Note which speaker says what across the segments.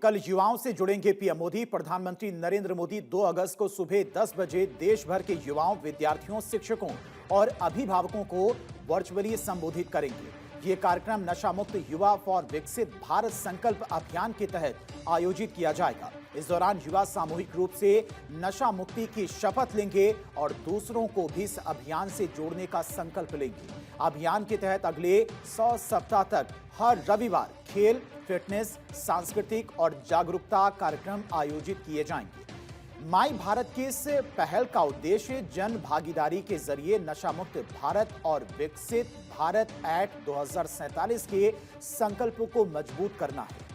Speaker 1: कल युवाओं से जुड़ेंगे पीएम मोदी। प्रधानमंत्री नरेंद्र मोदी 2 अगस्त को सुबह 10 बजे देश भर के युवाओं, विद्यार्थियों, शिक्षकों और अभिभावकों को वर्चुअली संबोधित करेंगे। ये कार्यक्रम नशा मुक्त युवा फॉर विकसित भारत संकल्प अभियान के तहत आयोजित किया जाएगा। इस दौरान युवा सामूहिक रूप से नशा मुक्ति की शपथ लेंगे और दूसरों को भी इस अभियान से जोड़ने का संकल्प लेंगे। अभियान के तहत अगले 100 सप्ताह तक हर रविवार खेल, फिटनेस, सांस्कृतिक और जागरूकता कार्यक्रम आयोजित किए जाएंगे। माई भारत की इस पहल का उद्देश्य जन भागीदारी के जरिए नशा मुक्त भारत और विकसित भारत एक्ट 2047 के संकल्पों को मजबूत करना है।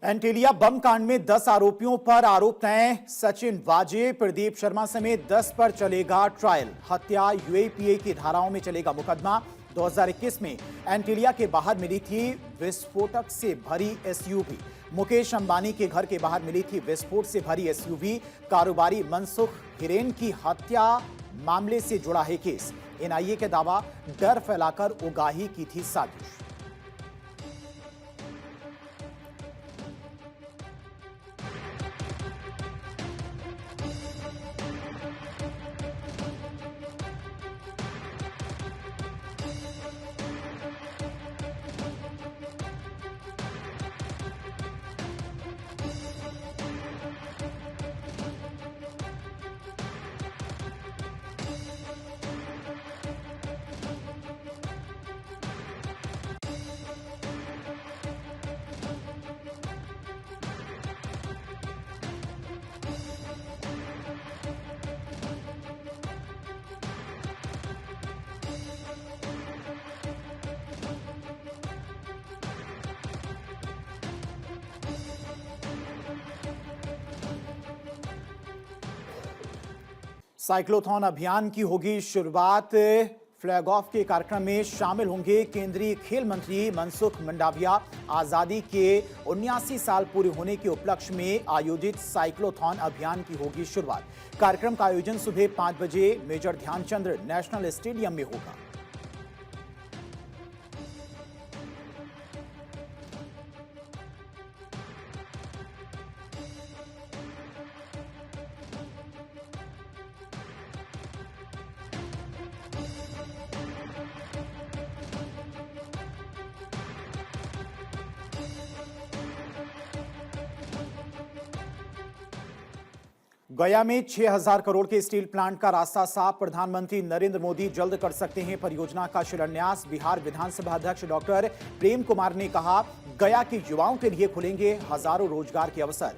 Speaker 1: एंटीलिया बम कांड में 10 आरोपियों पर आरोप तय। सचिन वाजे, प्रदीप शर्मा समेत 10 पर चलेगा ट्रायल। हत्या, यूएपीए की धाराओं में चलेगा मुकदमा। 2021 में एंटीलिया के बाहर मिली थी विस्फोटक से भरी एसयूवी। मुकेश अंबानी के घर के बाहर मिली थी विस्फोट से भरी एसयूवी। कारोबारी मनसुख हिरेन की हत्या मामले से जुड़ा है केस। एनआईए का दावा, डर फैलाकर उगाही की थी साजिश। साइक्लोथॉन अभियान की होगी शुरुआत। फ्लैग ऑफ के कार्यक्रम में शामिल होंगे केंद्रीय खेल मंत्री मनसुख मंडाविया। आजादी के 79 साल पूरे होने के उपलक्ष्य में आयोजित साइक्लोथॉन अभियान की होगी शुरुआत। कार्यक्रम का आयोजन सुबह 5 बजे मेजर ध्यानचंद नेशनल स्टेडियम में होगा। गया में 6000 करोड़ के स्टील प्लांट का रास्ता साफ। प्रधानमंत्री नरेंद्र मोदी जल्द कर सकते हैं परियोजना का शिलान्यास। बिहार विधानसभा अध्यक्ष डॉक्टर प्रेम कुमार ने कहा, गया के युवाओं के लिए खुलेंगे हजारों रोजगार के अवसर।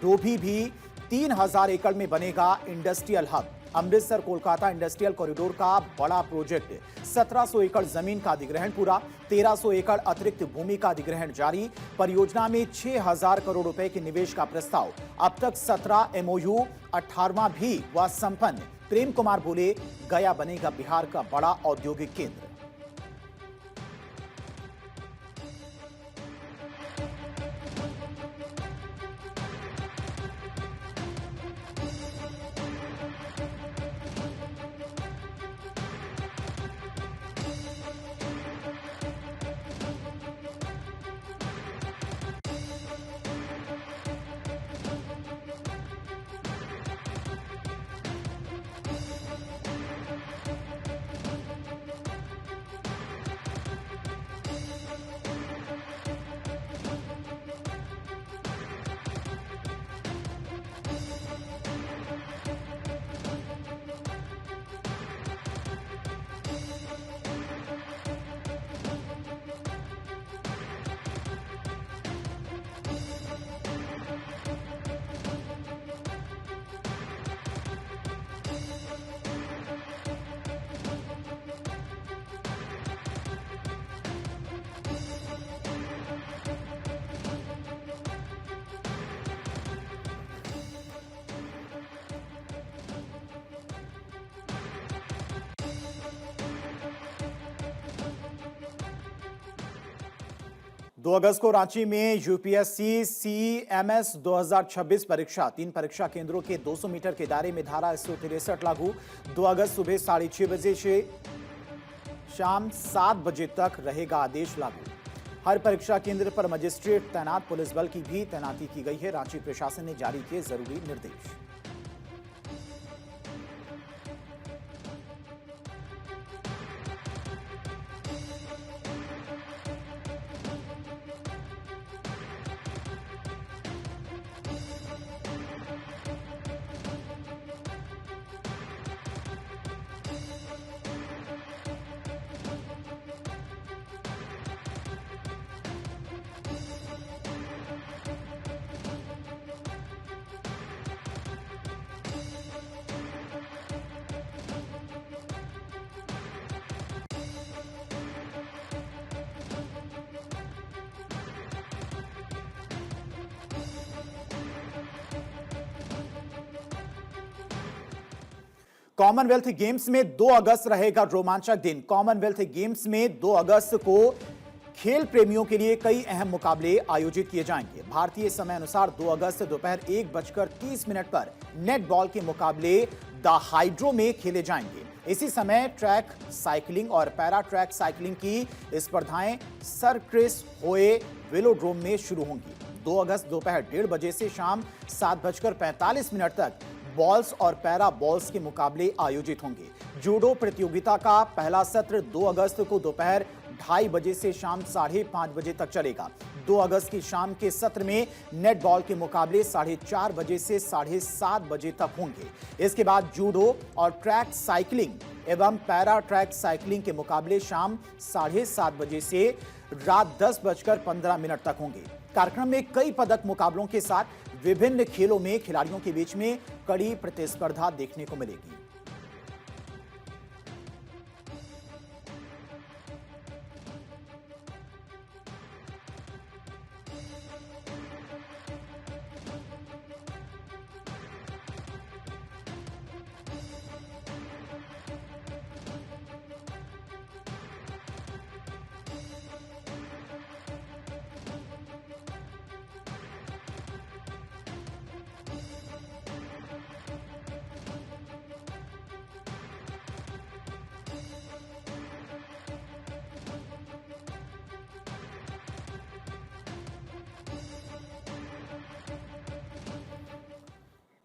Speaker 1: डोभी भी 3000 एकड़ में बनेगा industrial hub. Amritsar Kolkata industrial corridor का बड़ा प्रोजेक्ट। 1700 एकड़ जमीन का अधिग्रहण पूरा। 1300 एकड़ अतिरिक्त भूमि का अधिग्रहण जारी। परियोजना में 6000 करोड़ रुपए के निवेश का प्रस्ताव। अब तक 17 एमओयू, 18वां भी हुआ संपन्न। प्रेम कुमार बोले, गया बनेगा बिहार का बड़ा औद्योगिक केंद्र। 2 अगस्त को रांची में यूपीएससी सीएमएस 2026 परीक्षा 3 परीक्षा केंद्रों के 200 मीटर के दायरे में धारा 163 लागू। 2 अगस्त सुबह 6:30 बजे से शाम 7 बजे तक रहेगा आदेश लागू। हर परीक्षा केंद्र पर मजिस्ट्रेट तैनात, पुलिस बल की भी तैनाती की गई है। रांची प्रशासन ने जारी किए जरूरी निर्देश। कॉमनवेल्थ गेम्स में 2 अगस्त रहेगा रोमांचक दिन। कॉमनवेल्थ गेम्स में 2 अगस्त को खेल प्रेमियों के लिए कई अहम मुकाबले आयोजित किए जाएंगे। भारतीय समय अनुसार 2 अगस्त दोपहर 1:30 पर नेट बॉल के मुकाबले द हाइड्रो में खेले जाएंगे। इसी समय ट्रैक साइकिलिंग और पैरा ट्रैक साइकिलिंग की स्पर्धाएं सर क्रिस होए वेलोड्रोम में शुरू होंगी। 2 अगस्त दोपहर 1:30 बजे से शाम 7:45 तक बॉल्स और पैरा बॉल्स के मुकाबले आयोजित होंगे। जूडो प्रतियोगिता का पहला सत्र 2 अगस्त को दोपहर 2:30 बजे से शाम 5:30 बजे तक चलेगा। 2 अगस्त की शाम के सत्र में नेट बॉल के मुकाबले 4:30 बजे से 7:30 बजे तक होंगे। इसके बाद जूडो और ट्रैक साइकिलिंग एवं पैरा ट्रैक साइकिलिंग के मुकाबले शाम 7:30 बजे से रात 10:15 तक होंगे। कार्यक्रम में कई पदक मुकाबलों के साथ विभिन्न खेलों में खिलाड़ियों के बीच में कड़ी प्रतिस्पर्धा देखने को मिलेगी।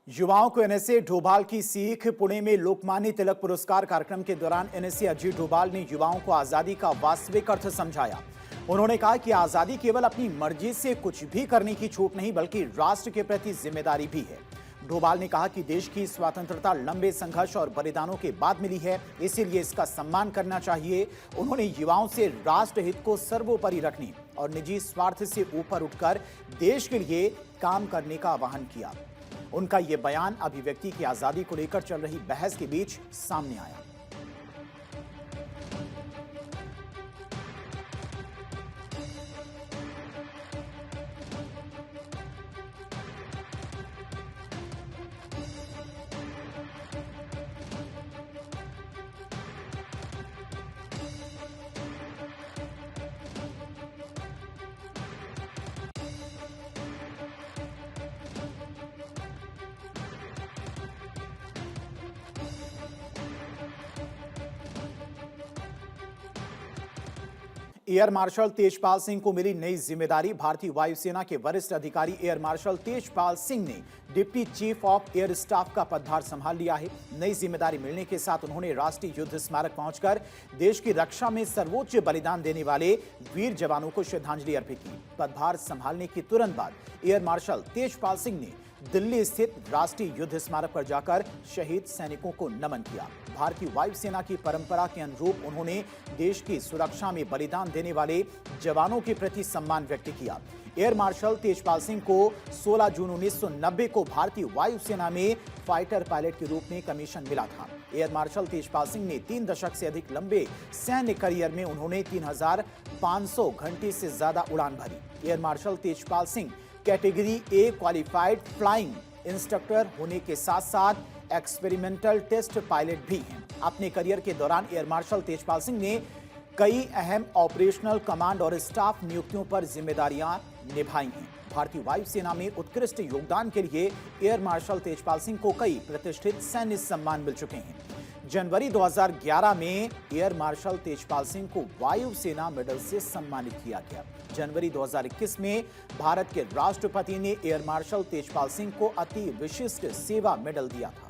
Speaker 1: युवाओं को एनएसए डोभाल की सीख। पुणे में लोकमान्य तिलक पुरस्कार कार्यक्रम के दौरान एनएसए अजीत डोभाल ने युवाओं को आजादी का वास्तविक अर्थ समझाया। उन्होंने कहा कि आजादी केवल अपनी मर्जी से कुछ भी करने की छूट नहीं, बल्कि राष्ट्र के प्रति जिम्मेदारी भी है। डोभाल ने कहा कि देश की स्वतंत्रता लंबे संघर्ष और बलिदानों के बाद मिली है, इसीलिए इसका सम्मान करना चाहिए। उन्होंने युवाओं से राष्ट्र हित को सर्वोपरि रखने और निजी स्वार्थ से ऊपर उठकर देश के लिए काम करने का आह्वान किया। उनका यह बयान अभिव्यक्ति की आजादी को लेकर चल रही बहस के बीच सामने आया। एयर मार्शल तेजपाल सिंह को मिली नई जिम्मेदारी। भारतीय वायुसेना के वरिष्ठ अधिकारी एयर मार्शल तेजपाल सिंह ने deputy chief of air staff का पदभार संभाल लिया है। नई जिम्मेदारी मिलने के साथ उन्होंने राष्ट्रीय युद्ध स्मारक पहुंचकर देश की रक्षा में सर्वोच्च बलिदान देने वाले वीर जवानों को श्रद्धांजलि अर्पित की। पदभार संभालने के तुरंत बाद एयर मार्शल तेजपाल सिंह ने दिल्ली स्थित राष्ट्रीय युद्ध स्मारक पर जाकर शहीद सैनिकों को नमन किया। भारतीय वायुसेना की परंपरा के अनुरूप उन्होंने देश की सुरक्षा में बलिदान देने वाले जवानों के प्रति सम्मान व्यक्त किया। एयर मार्शल तेजपाल सिंह को 16 जून 1990 को भारतीय वायुसेना में फाइटर पायलट के रूप में कमीशन मिला था। एयर मार्शल तेजपाल सिंह ने 3 दशक से अधिक लंबे सैन्य करियर में उन्होंने 3500 घंटे से ज्यादा उड़ान भरी। Air marshal Tejpal Singh category A qualified flying instructor होने के साथ साथ एक्सपेरिमेंटल टेस्ट पायलट भी हैं। अपने करियर के दौरान एयर मार्शल तेजपाल सिंह ने कई अहम ऑपरेशनल कमांड और स्टाफ नियुक्तियों पर जिम्मेदारियां निभाई हैं। भारतीय वायुसेना में उत्कृष्ट योगदान के लिए एयर मार्शल तेजपाल सिंह को कई प्रतिष्ठित सैन्य सम्मान मिल चुके हैं। जनवरी 2011 में एयर मार्शल तेजपाल सिंह को वायुसेना मेडल से सम्मानित किया गया। जनवरी 2021 में भारत के राष्ट्रपति ने एयर मार्शल तेजपाल सिंह को अति विशिष्ट सेवा मेडल दिया था।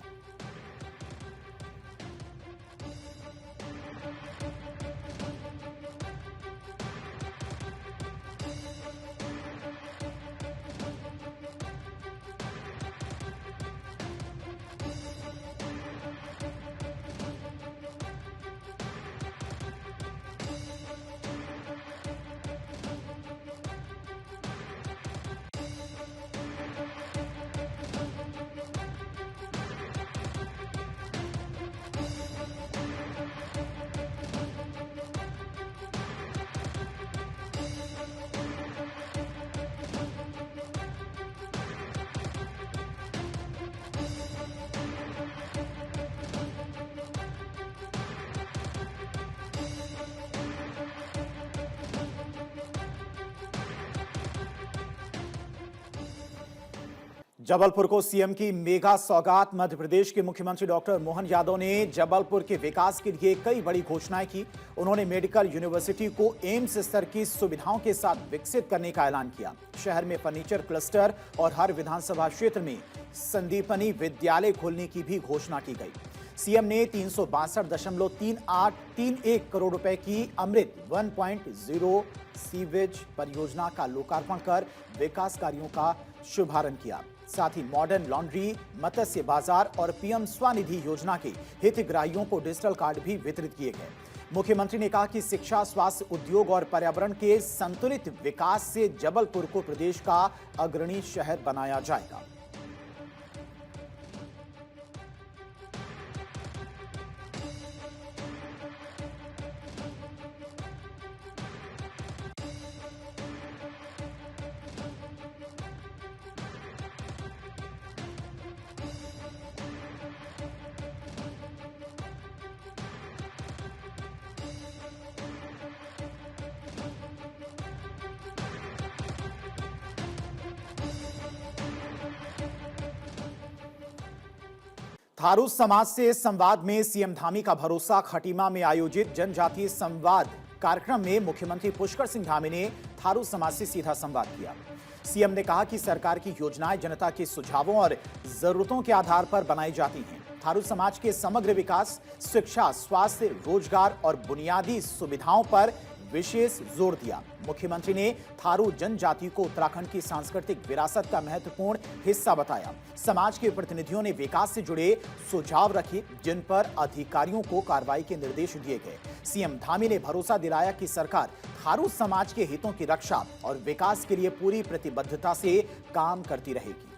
Speaker 1: जबलपुर को सीएम की मेगा सौगात। मध्य प्रदेश के मुख्यमंत्री डॉक्टर मोहन यादव ने जबलपुर के विकास के लिए कई बड़ी घोषणाएं की। उन्होंने मेडिकल यूनिवर्सिटी को एम्स स्तर की सुविधाओं के साथ विकसित करने का ऐलान किया। शहर में फर्नीचर क्लस्टर और हर विधानसभा क्षेत्र में संदीपनी विद्यालय खोलने की भी घोषणा की गई। सीएम ने 362.3831 करोड़ रुपए की अमृत 1.0 सीवेज परियोजना का लोकार्पण कर विकास कार्यों का शुभारंभ किया। साथ ही मॉडर्न लॉन्ड्री, मत्स्य बाजार और पीएम स्वनिधि योजना के हितग्राहियों को डिजिटल कार्ड भी वितरित किए गए। मुख्यमंत्री ने कहा कि शिक्षा, स्वास्थ्य, उद्योग और पर्यावरण के संतुलित विकास से जबलपुर को प्रदेश का अग्रणी शहर बनाया जाएगा। थारू समाज से संवाद में सीएम धामी का भरोसा। खटीमा में आयोजित जनजातीय संवाद कार्यक्रम में मुख्यमंत्री पुष्कर सिंह धामी ने थारू समाज से सीधा संवाद किया। सीएम ने कहा कि सरकार की योजनाएं जनता के सुझावों और जरूरतों के आधार पर बनाई जाती हैं। थारू समाज के समग्र विकास, शिक्षा, स्वास्थ्य, रोजगार और बुनियादी सुविधाओं पर विशेष जोर दिया। मुख्यमंत्री ने थारू जनजाति को उत्तराखंड की सांस्कृतिक विरासत का महत्वपूर्ण हिस्सा बताया। समाज के प्रतिनिधियों ने विकास से जुड़े सुझाव रखे, जिन पर अधिकारियों को कार्रवाई के निर्देश दिए गए। सीएम धामी ने भरोसा दिलाया कि सरकार थारू समाज के हितों की रक्षा और विकास के लिए पूरी प्रतिबद्धता से काम करती रहेगी।